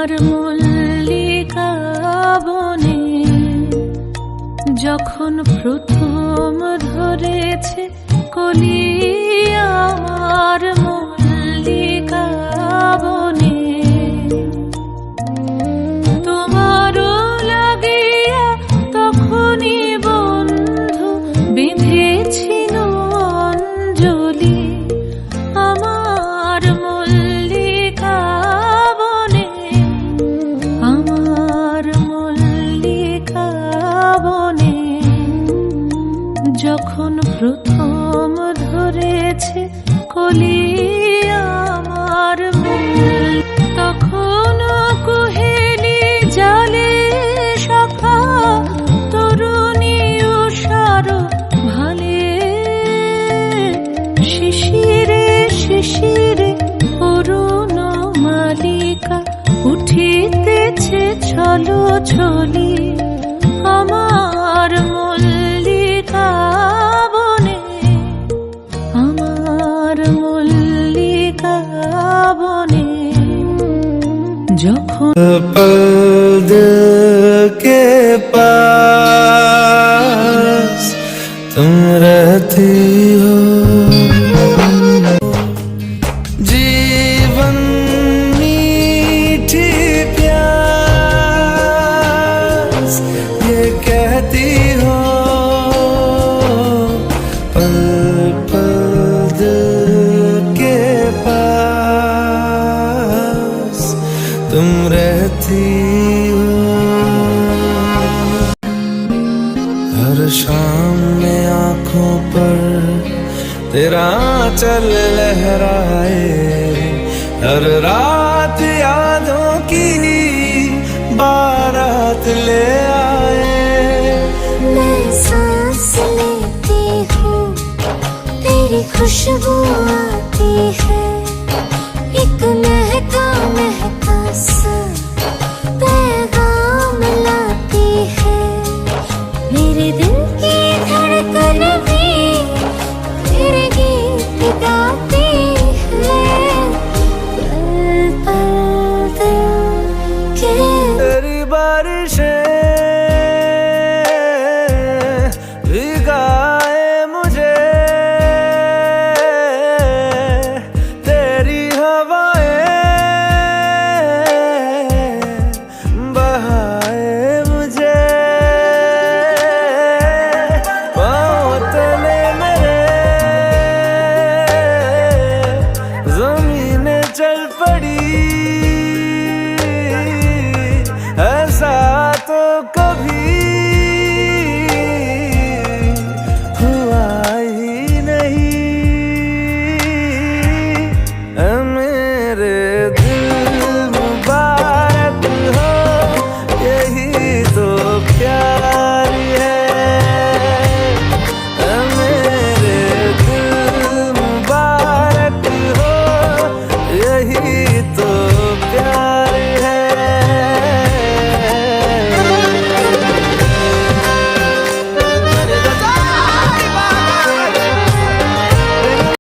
আমার মল্লিকা বনে যখন প্রথম ধরেছে কলি, আমার মল্লিকা বনে তোমারও লাগিয়া তখনই বন্ধু বেঁধেছিল অঞ্জলি। আমার মল্লিকা বনে, আমার মল্লিকা বনে যখন প্রথম ধরেছে কলি, আমার তখন কুহেলি জালে শাখা তরুণী উষার ভালে, শিশিরে শিশিরে অরুণ মালিকা উঠিতেছে ছলো ছলি। আমার মল্লিকা বনে, আমার মল্লিকা বনে যখন पल के पास तुम रहती हो, जीवन मीठी प्यास ये कहती हो, पल पल के पास तुम रहती हो। हर शाम में आंखों पर तेरा आंचल लहराए, हर रात यादों की बारात ले आए। मैं सांस लेती हूँ तेरी खुशबू आती है, एक महका महका सा पैगाम लाती है। मेरे दिल की धड़कन भी तेरे गीत गाती है, पल पल दिल के तेरी बारिशें